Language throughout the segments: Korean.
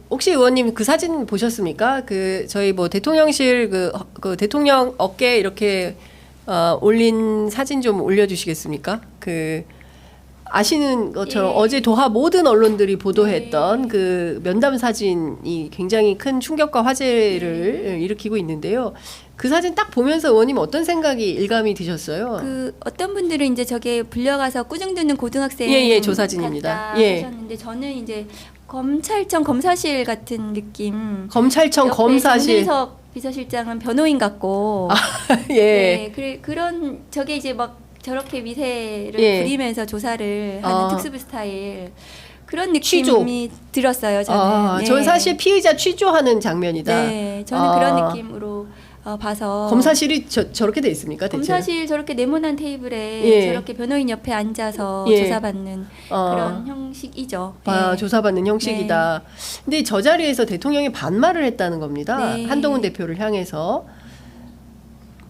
혹시 의원님 그 사진 보셨습니까? 저희 뭐 대통령실 그 대통령 어깨 이렇게 올린 사진 좀 올려주시겠습니까? 아시는 것처럼 예. 어제 도하 모든 언론들이 보도했던 네. 그 면담 사진이 굉장히 큰 충격과 화제를 일으키고 있는데요. 그 사진 딱 보면서 의원님 어떤 생각이 일감이 드셨어요? 어떤 분들은 이제 저게 불려가서 꾸중 듣는 고등학생 예, 조사진입니다. 같다 예. 하셨는데 저는 이제 검찰청 검사실 같은 느낌. 검찰청 옆에 검사실. 정진석 비서실장은 변호인 같고. 예. 네, 그런 저게 이제 막 저렇게 미세를 예. 부리면서 조사를 하는 특수부 스타일. 그런 느낌이 취조. 들었어요. 저는. 네. 저는 사실 피의자 취조하는 장면이다. 네, 저는 그런 느낌으로 봐서. 검사실이 저렇게 돼 있습니까? 대체? 검사실 저렇게 네모난 테이블에 예. 저렇게 변호인 옆에 앉아서 예. 조사받는 그런 형식이죠. 예. 조사받는 형식이다. 근데 저 자리에서 대통령이 반말을 했다는 겁니다. 네. 한동훈 대표를 향해서.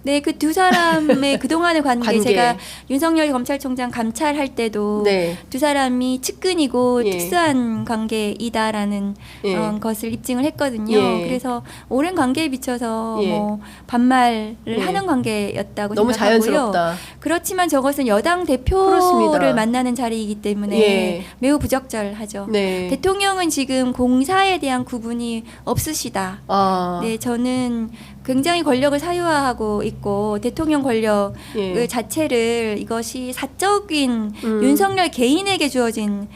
네, 그 두 사람의 그동안의 관계, 관계. 제가 윤석열 검찰총장 감찰할 때도 네. 두 사람이 측근이고 예. 특수한 관계이다라는 예. 것을 입증을 했거든요. 예. 그래서 오랜 관계에 비춰서 예. 뭐 반말을 예. 하는 관계였다고 너무 생각하고요. 자연스럽다. 그렇지만 저것은 여당 대표를 그렇습니다. 만나는 자리이기 때문에 예. 매우 부적절하죠. 네. 대통령은 지금 공사에 대한 구분이 없으시다. 네, 저는 굉장히 권력을 사유화하고 있고 대통령 권력 예. 자체를 이것이 사적인 윤석열 개인에게 주어진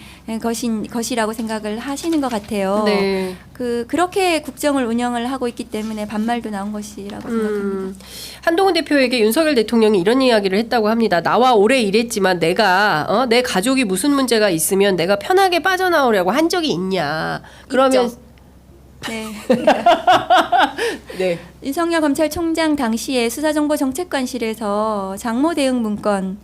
것이라고 생각을 하시는 것 같아요. 네. 그렇게 국정을 운영을 하고 있기 때문에 반말도 나온 것이라고 생각합니다. 한동훈 대표에게 윤석열 대통령이 이런 이야기를 했다고 합니다. 나와 오래 일했지만 내가 내 가족이 무슨 문제가 있으면 내가 편하게 빠져나오려고 한 적이 있냐. 그러면 있죠. 네. 네. 윤석열 검찰총장 당시에 수사정보정책관실에서 장모 대응 문건을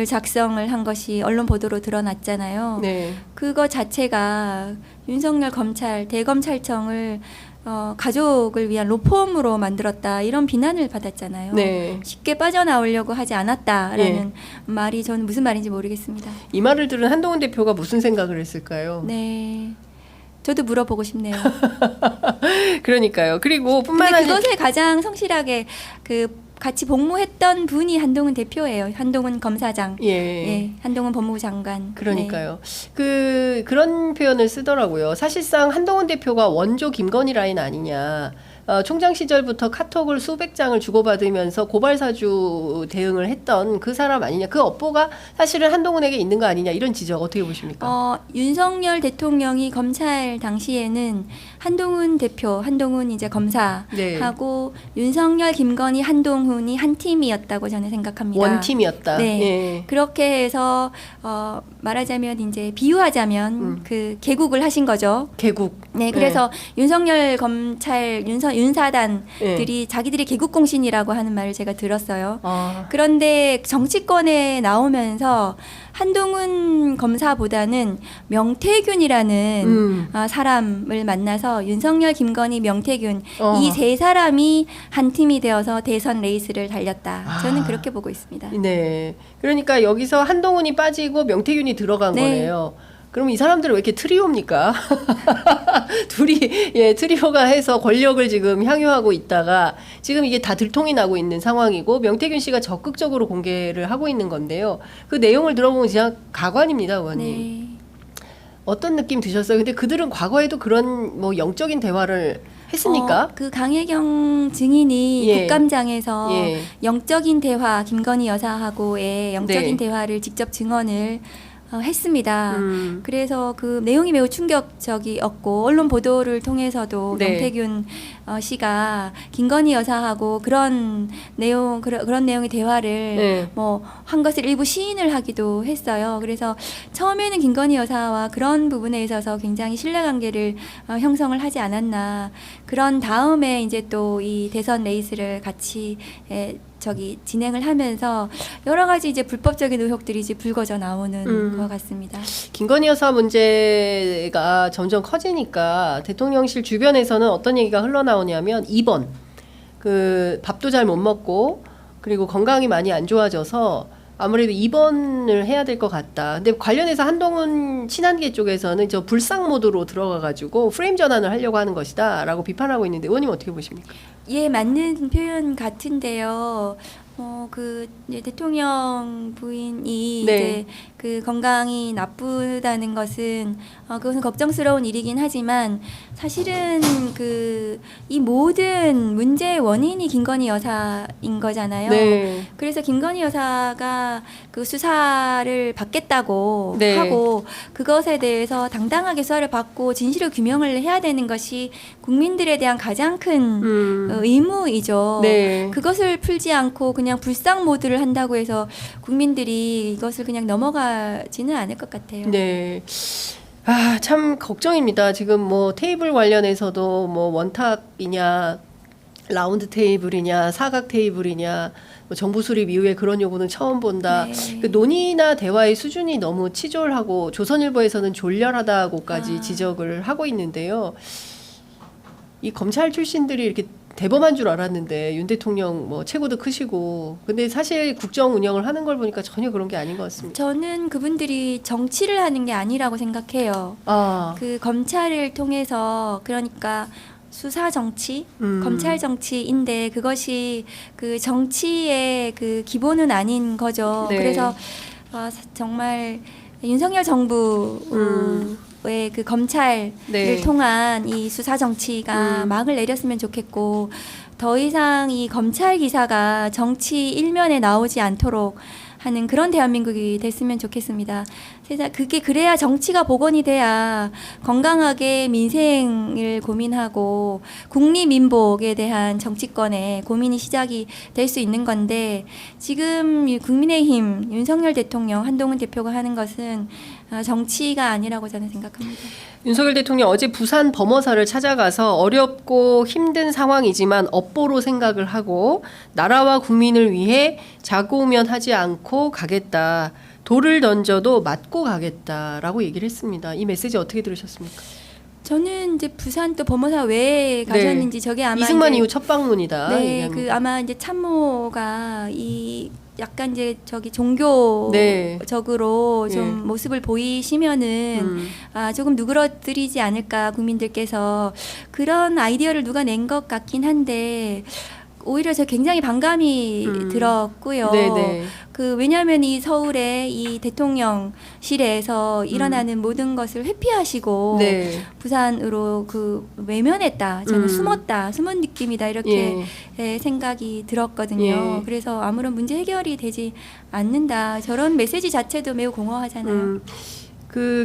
작성을 한 것이 언론 보도로 드러났잖아요. 네. 그거 자체가 윤석열 대검찰청을 가족을 위한 로펌으로 만들었다 이런 비난을 받았잖아요. 네. 쉽게 빠져나오려고 하지 않았다라는 말이 저는 무슨 말인지 모르겠습니다. 이 말을 들은 한동훈 대표가 무슨 생각을 했을까요? 네. 저도 물어보고 싶네요. 그러니까요. 그리고 뿐만 근데 아니라 그것에 가장 성실하게 같이 복무했던 분이 한동훈 대표예요. 한동훈 검사장. 예. 한동훈 법무부 장관. 그러니까요. 그런 표현을 쓰더라고요. 사실상 한동훈 대표가 원조 김건희 라인 아니냐. 총장 시절부터 카톡을 수백 장을 주고받으면서 고발사주 대응을 했던 그 사람 아니냐. 그 업보가 사실은 한동훈에게 있는 거 아니냐. 이런 지적 어떻게 보십니까? 윤석열 대통령이 검찰 당시에는 한동훈 대표, 한동훈 이제 검사하고 윤석열, 김건희, 한동훈이 한 팀이었다고 저는 생각합니다. 원팀이었다. 네. 예. 그렇게 해서 말하자면 이제 비유하자면 개국을 하신 거죠. 개국. 네, 그래서 윤석열 검찰 윤사단들이 예. 자기들이 개국공신이라고 하는 말을 제가 들었어요. 아. 그런데 정치권에 나오면서 한동훈 검사보다는 명태균이라는 사람을 만나서 윤석열, 김건희, 명태균 이 세 사람이 한 팀이 되어서 대선 레이스를 달렸다. 저는 그렇게 보고 있습니다. 네. 그러니까 여기서 한동훈이 빠지고 명태균이 들어간 네. 거네요. 그럼 이 사람들은 왜 이렇게 트리오입니까? 둘이 트리오가 해서 권력을 지금 향유하고 있다가 지금 이게 다 들통이 나고 있는 상황이고 명태균 씨가 적극적으로 공개를 하고 있는 건데요. 그 내용을 들어보면 진짜 가관입니다, 의원님. 네. 어떤 느낌 드셨어요? 근데 그들은 과거에도 그런 뭐 영적인 대화를 했습니까? 그 강혜경 증인이 국감장에서 영적인 대화, 김건희 여사하고의 영적인 대화를 직접 증언을 했습니다. 그래서 그 내용이 매우 충격적이었고 언론 보도를 통해서도 명태균 씨가 김건희 여사하고 그런 내용의 대화를 뭐 한 것을 일부 시인을 하기도 했어요. 그래서 처음에는 김건희 여사와 그런 부분에 있어서 굉장히 신뢰관계를 형성을 하지 않았나. 그런 다음에 이제 또 이 대선 레이스를 같이 진행을 하면서 여러 가지 이제 불법적인 의혹들이 이제 불거져 나오는 것 같습니다. 김건희 여사 문제가 점점 커지니까 대통령실 주변에서는 어떤 얘기가 흘러나오냐면 2번 밥도 잘 못 먹고 그리고 건강이 많이 안 좋아져서 아무래도 입원을 해야 될 것 같다. 근데 관련해서 한동훈 친한계 쪽에서는 저 불상 모드로 들어가가지고 프레임 전환을 하려고 하는 것이다라고 비판하고 있는데 의원님 어떻게 보십니까? 예, 맞는 표현 같은데요. 이제 대통령 부인이 네. 이제 그 건강이 나쁘다는 것은 그것은 걱정스러운 일이긴 하지만 사실은 이 모든 문제의 원인이 김건희 여사인 거잖아요. 네. 그래서 김건희 여사가 그 수사를 받겠다고 네. 하고 그것에 대해서 당당하게 수사를 받고 진실을 규명을 해야 되는 것이 국민들에 대한 가장 큰 의무이죠. 네. 그것을 풀지 않고 그냥 불상 모드를 한다고 해서 국민들이 이것을 그냥 넘어가지는 않을 것 같아요. 네. 아, 참 걱정입니다. 지금 뭐 테이블 관련해서도 뭐 원탁이냐, 라운드 테이블이냐, 사각 테이블이냐, 뭐 정부 수립 이후에 그런 요구는 처음 본다. 네. 그 논의나 대화의 수준이 너무 치졸하고 조선일보에서는 졸렬하다고까지 지적을 하고 있는데요. 이 검찰 출신들이 이렇게 대범한 줄 알았는데 윤 대통령 뭐 체구도 크시고 근데 사실 국정 운영을 하는 걸 보니까 전혀 그런 게 아닌 것 같습니다. 저는 그분들이 정치를 하는 게 아니라고 생각해요. 아, 그 검찰을 통해서 그러니까 수사 정치, 검찰 정치인데 그것이 그 정치의 그 기본은 아닌 거죠. 네. 그래서 정말 윤석열 정부의 그 검찰을 네. 통한 이 수사 정치가 막을 내렸으면 좋겠고 더 이상 이 검찰 기사가 정치 일면에 나오지 않도록 하는 그런 대한민국이 됐으면 좋겠습니다. 그래야 정치가 복원이 돼야 건강하게 민생을 고민하고 국리민복에 대한 정치권의 고민이 시작이 될 수 있는 건데 지금 국민의힘 윤석열 대통령 한동훈 대표가 하는 것은 정치가 아니라고 저는 생각합니다. 윤석열 대통령 어제 부산 범어사를 찾아가서 어렵고 힘든 상황이지만 업보로 생각을 하고 나라와 국민을 위해 자고우면하지 않고 가겠다. 돌을 던져도 맞고 가겠다라고 얘기를 했습니다. 이 메시지 어떻게 들으셨습니까? 저는 이제 부산 또 범어사 왜 가셨는지 저게 아마 이승만 이후 첫 방문이다. 네, 아마 이제 참모가 약간 이제 종교적으로 좀 모습을 보이시면은 조금 누그러뜨리지 않을까 국민들께서 그런 아이디어를 누가 낸 것 같긴 한데 오히려 저 굉장히 반감이 들었고요. 네네. 왜냐하면 이 서울의 이 대통령실에서 일어나는 모든 것을 회피하시고 네. 부산으로 외면했다. 저는 숨은 느낌이다 이렇게 생각이 들었거든요. 그래서 아무런 문제 해결이 되지 않는다. 저런 메시지 자체도 매우 공허하잖아요.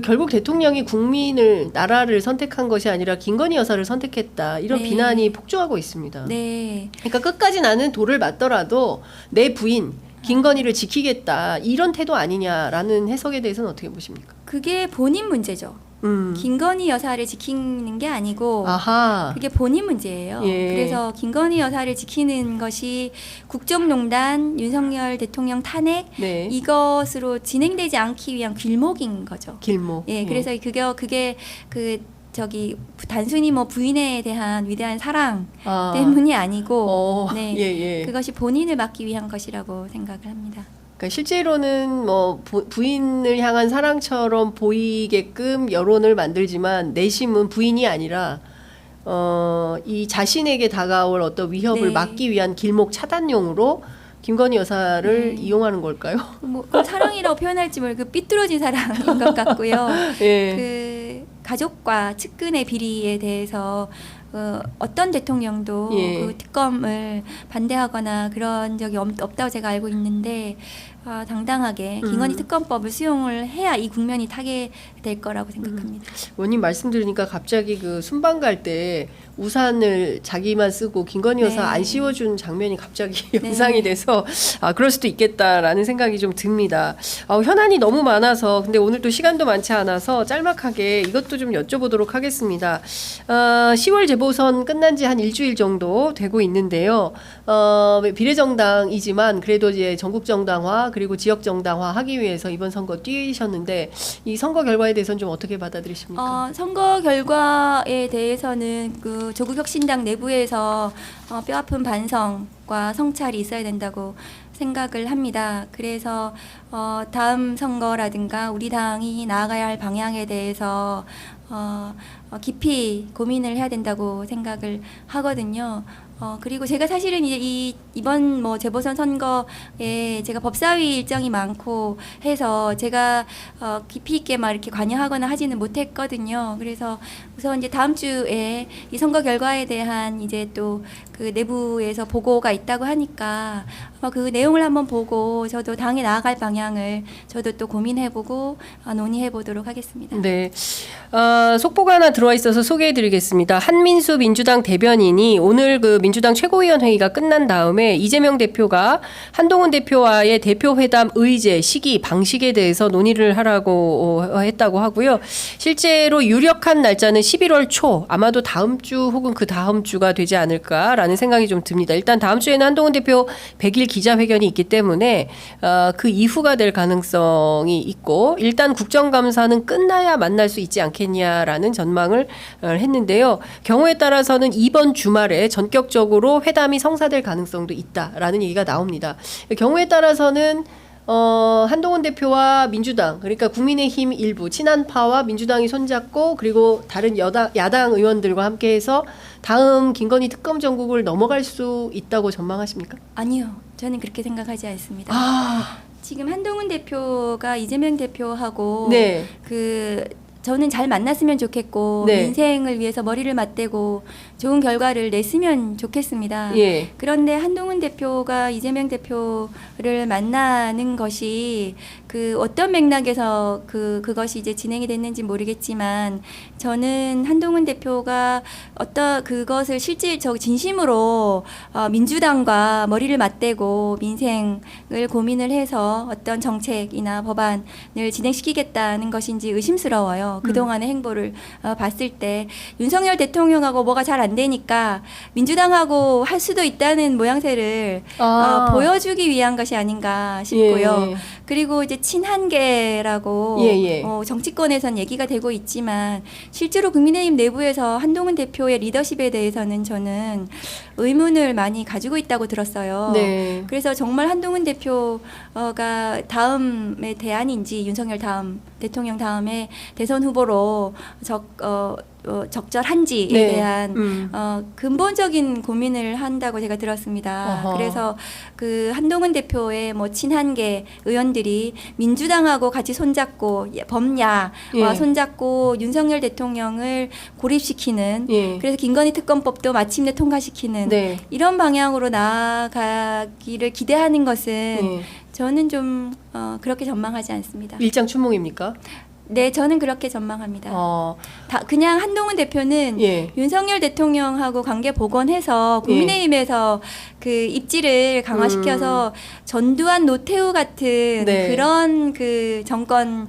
결국 대통령이 국민을 나라를 선택한 것이 아니라 김건희 여사를 선택했다 이런 비난이 폭주하고 있습니다. 네. 그러니까 끝까지 나는 돌을 맞더라도 내 부인 김건희를 지키겠다 이런 태도 아니냐라는 해석에 대해서는 어떻게 보십니까? 그게 본인 문제죠. 김건희 여사를 지키는 게 아니고 아하. 그게 본인 문제예요. 그래서 김건희 여사를 지키는 것이 국정농단, 윤석열 대통령 탄핵 이것으로 진행되지 않기 위한 길목인 거죠. 길목. 그래서 그게 단순히 부인에 대한 위대한 사랑 때문이 아니고 그것이 본인을 막기 위한 것이라고 생각을 합니다. 그러니까 실제로는 부인을 향한 사랑처럼 보이게끔 여론을 만들지만 내심은 부인이 아니라 이 자신에게 다가올 어떤 위협을 막기 위한 길목 차단용으로 김건희 여사를 이용하는 걸까요? 사랑이라고 표현할지 모르고 삐뚤어진 사랑인 것 같고요. 가족과 측근의 비리에 대해서 어떤 대통령도 그 특검을 반대하거나 그런 적이 없다고 제가 알고 있는데 당당하게 김건희 특검법을 수용을 해야 이 국면이 타게 될 거라고 생각합니다. 원님 말씀 들으니까 갑자기 순방 갈 때 우산을 자기만 쓰고 김건희 여사 안 씌워준 장면이 갑자기 연상이 돼서 그럴 수도 있겠다라는 생각이 좀 듭니다. 현안이 너무 많아서 근데 오늘 또 시간도 많지 않아서 짤막하게 이것도 좀 여쭤보도록 하겠습니다. 10월 재보 재보선 끝난 지 한 일주일 정도 되고 있는데요. 비례정당이지만 그래도 이제 전국정당화 그리고 지역정당화 하기 위해서 이번 선거 뛰셨는데 이 선거 결과에 대해서는 좀 어떻게 받아들이십니까? 선거 결과에 대해서는 그 조국혁신당 내부에서 뼈아픈 반성과 성찰이 있어야 된다고 생각을 합니다. 그래서 다음 선거라든가 우리 당이 나아가야 할 방향에 대해서 깊이 고민을 해야 된다고 생각을 하거든요. 그리고 제가 사실은 이제 이번 뭐 재보선 선거에 제가 법사위 일정이 많고 해서 제가 깊이 있게 막 이렇게 관여하거나 하지는 못했거든요. 그래서 우선 이제 다음 주에 이 선거 결과에 대한 이제 또 그 내부에서 보고가 있다고 하니까 그 내용을 한번 보고 저도 당에 나아갈 방향을 저도 또 고민해보고 논의해보도록 하겠습니다. 네, 속보가 하나 들어와 있어서 소개해드리겠습니다. 한민수 민주당 대변인이 오늘 그 민주당 최고위원 회의가 끝난 다음에 이재명 대표가 한동훈 대표와의 대표 회담 의제, 시기, 방식에 대해서 논의를 하라고 했다고 하고요. 실제로 유력한 날짜는 11월 초, 아마도 다음 주 혹은 그 다음 주가 되지 않을까라는 생각이 좀 듭니다. 일단 다음 주에는 한동훈 대표 100일 기자회견이 있기 때문에 그 이후가 될 가능성이 있고 일단 국정감사는 끝나야 만날 수 있지 않겠냐라는 전망을 했는데요. 경우에 따라서는 이번 주말에 전격적으로 회담이 성사될 가능성도 있다라는 얘기가 나옵니다. 경우에 따라서는 한동훈 대표와 민주당 그러니까 국민의힘 일부 친한파와 민주당이 손잡고 그리고 다른 야당 의원들과 함께해서 다음 김건희 특검 정국을 넘어갈 수 있다고 전망하십니까? 아니요. 저는 그렇게 생각하지 않습니다. 아, 지금 한동훈 대표가 이재명 대표하고 네. 저는 잘 만났으면 좋겠고 네. 민생을 위해서 머리를 맞대고 좋은 결과를 냈으면 좋겠습니다. 예. 그런데 한동훈 대표가 이재명 대표를 만나는 것이 그 어떤 맥락에서 그것이 이제 진행이 됐는지 모르겠지만 저는 한동훈 대표가 그것을 실질적 진심으로 민주당과 머리를 맞대고 민생을 고민을 해서 어떤 정책이나 법안을 진행시키겠다는 것인지 의심스러워요. 그동안의 행보를 봤을 때 윤석열 대통령하고 뭐가 잘 안 되니까 민주당하고 할 수도 있다는 모양새를 보여주기 위한 것이 아닌가 싶고요. 예. 그리고 이제 친한계라고 예. 정치권에선 얘기가 되고 있지만 실제로 국민의힘 내부에서 한동훈 대표의 리더십에 대해서는 저는 의문을 많이 가지고 있다고 들었어요. 네. 그래서 정말 한동훈 대표가 다음의 대안인지 윤석열 다음 대통령 다음에 대선 후보로 적절한지에 네. 대한 근본적인 고민을 한다고 제가 들었습니다. 어허. 그래서 그 한동훈 대표의 뭐 친한계 의원들이 민주당하고 같이 손잡고 범야와 예. 손잡고 윤석열 대통령을 고립시키는 예. 그래서 김건희 특검법도 마침내 통과시키는 네. 이런 방향으로 나아가기를 기대하는 것은 예. 저는 좀 그렇게 전망하지 않습니다. 일장춘몽입니까? 네, 저는 그렇게 전망합니다. 어. 그냥 한동훈 대표는 예. 윤석열 대통령하고 관계 복원해서 국민의힘에서 그 입지를 강화시켜서 전두환 노태우 같은 네. 그런 그 정권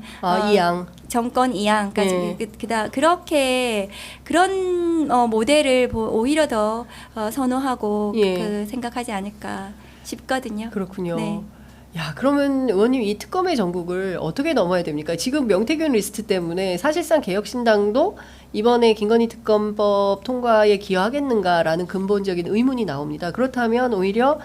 이양. 정권 이양까지 예. 그렇게 그런 모델을 오히려 더 선호하고 예. 생각하지 않을까 싶거든요. 그렇군요. 네. 야, 그러면 의원님 이 특검의 전국을 어떻게 넘어야 됩니까? 지금 명태균 리스트 때문에 사실상 개혁신당도 이번에 김건희 특검법 통과에 기여하겠는가라는 근본적인 의문이 나옵니다. 그렇다면 오히려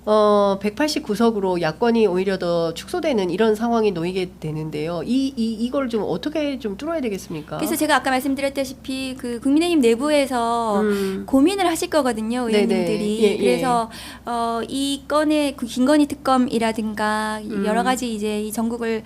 189석으로 야권이 오히려 더 축소되는 이런 상황이 놓이게 되는데요. 이걸 좀 어떻게 좀 뚫어야 되겠습니까? 그래서 제가 아까 말씀드렸다시피 그 국민의힘 내부에서 고민을 하실 거거든요, 의원님들이. 예. 그래서 이 건의 그 김건희 특검이라든가 여러 가지 이제 이 전국을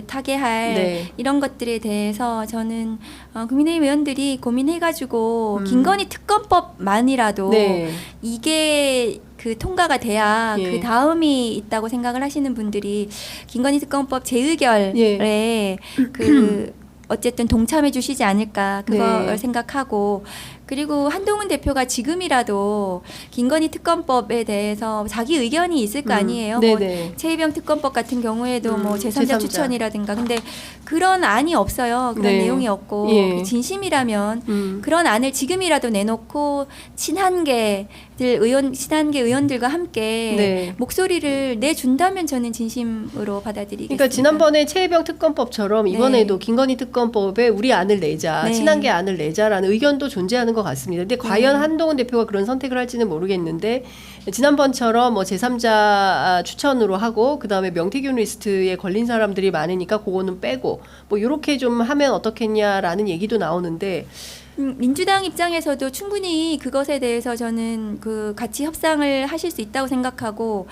타개할 네. 이런 것들에 대해서 저는 국민의힘 의원들이 고민해가지고 김건희 특검법만이라도 네. 이게 그 통과가 돼야 예. 그 다음이 있다고 생각을 하시는 분들이 김건희 특검법 재의결에 예. 그 어쨌든 동참해 주시지 않을까 그걸 네. 생각하고 그리고 한동훈 대표가 지금이라도 김건희 특검법에 대해서 자기 의견이 있을 거 아니에요. 뭐 최희병 특검법 같은 경우에도 뭐 제3자 추천이라든가. 근데 그런 안이 없어요. 그런 내용이 없고 진심이라면 그런 안을 지금이라도 내놓고 친한계 의원들과 함께 목소리를 내준다면 저는 진심으로 받아들이겠습니다. 그러니까 지난번에 최혜병 특검법처럼 이번에도 김건희 특검법에 우리 안을 내자, 친한계 안을 내자라는 의견도 존재하는 것 같습니다. 근데 과연 한동훈 대표가 그런 선택을 할지는 모르겠는데 지난번처럼 뭐 제3자 추천으로 하고 그다음에 명태균 리스트에 걸린 사람들이 많으니까 그거는 빼고 뭐 이렇게 좀 하면 어떻겠냐라는 얘기도 나오는데 민주당 입장에서도 충분히 그것에 대해서 저는 그 같이 협상을 하실 수 있다고 생각하고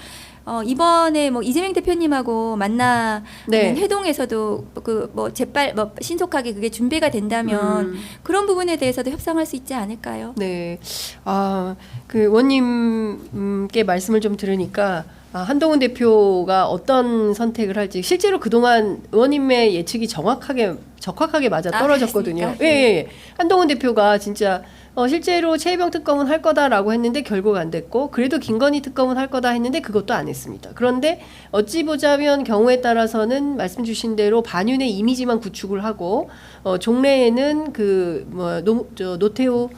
이번에 뭐 이재명 대표님하고 만나 회동에서도 그 뭐 재빨 뭐 신속하게 그게 준비가 된다면 그런 부분에 대해서도 협상할 수 있지 않을까요? 네, 그 의원님께 말씀을 좀 들으니까 한동훈 대표가 어떤 선택을 할지 실제로 그동안 의원님의 예측이 적확하게 맞아 떨어졌거든요. 예. 한동훈 대표가 진짜 실제로 최혜병 특검은 할 거다라고 했는데 결국 안 됐고 그래도 김건희 특검은 할 거다 했는데 그것도 안 했습니다. 그런데 어찌 보자면 경우에 따라서는 말씀 주신 대로 반윤의 이미지만 구축을 하고 종래에는 노태우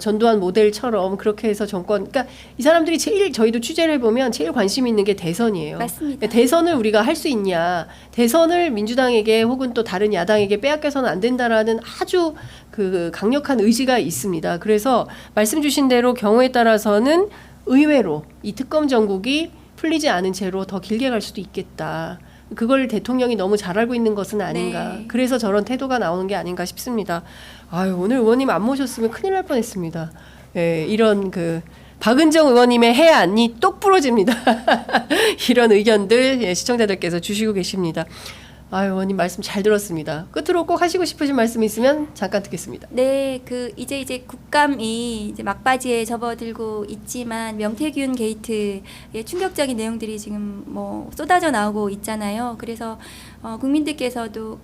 전두환 모델처럼 그렇게 해서 정권, 그러니까 이 사람들이 저희도 취재를 해보면 제일 관심 있는 게 대선이에요. 맞습니다. 대선을 우리가 할 수 있냐, 대선을 민주당에게 혹은 또 다른 야당에게 빼앗겨서는 안 된다라는 아주 그 강력한 의지가 있습니다. 그래서 말씀 주신 대로 경우에 따라서는 의외로 이 특검 정국이 풀리지 않은 채로 더 길게 갈 수도 있겠다. 그걸 대통령이 너무 잘 알고 있는 것은 아닌가. 그래서 저런 태도가 나오는 게 아닌가 싶습니다. 아유, 오늘 의원님 안 모셨으면 큰일 날 뻔했습니다. 예, 이런 박은정 의원님의 해안이 똑 부러집니다. 이런 의견들 시청자들께서 주시고 계십니다. 아유, 의원님 말씀 잘 들었습니다. 끝으로 꼭 하시고 싶으신 말씀 있으면 잠깐 듣겠습니다. 네, 이제 국감이 이제 막바지에 접어들고 있지만 명태균 게이트의 충격적인 내용들이 지금 뭐 쏟아져 나오고 있잖아요. 그래서 국민들께서도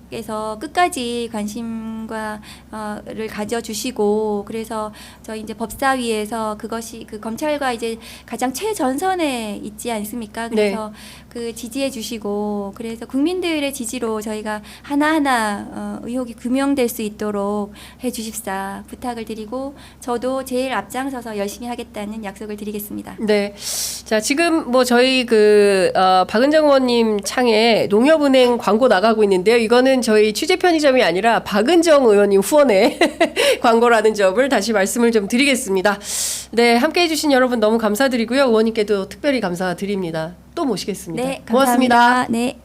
끝까지 관심과를 가져주시고 그래서 저희 이제 법사위에서 그것이 검찰과 이제 가장 최전선에 있지 않습니까? 그래서 그 지지해 주시고 그래서 국민들의 지지로 저희가 하나하나 의혹이 규명될 수 있도록 해 주십사 부탁을 드리고 저도 제일 앞장서서 열심히 하겠다는 약속을 드리겠습니다. 네. 자, 지금 뭐 저희 박은정 의원님 창에 농협은행 광고 나가고 있는데요. 이거는 저희 취재 편의점이 아니라 박은정 의원님 후원의 광고라는 점을 다시 말씀을 좀 드리겠습니다. 네, 함께해 주신 여러분 너무 감사드리고요. 의원님께도 특별히 감사드립니다. 또 모시겠습니다. 네, 감사합니다. 고맙습니다. 네.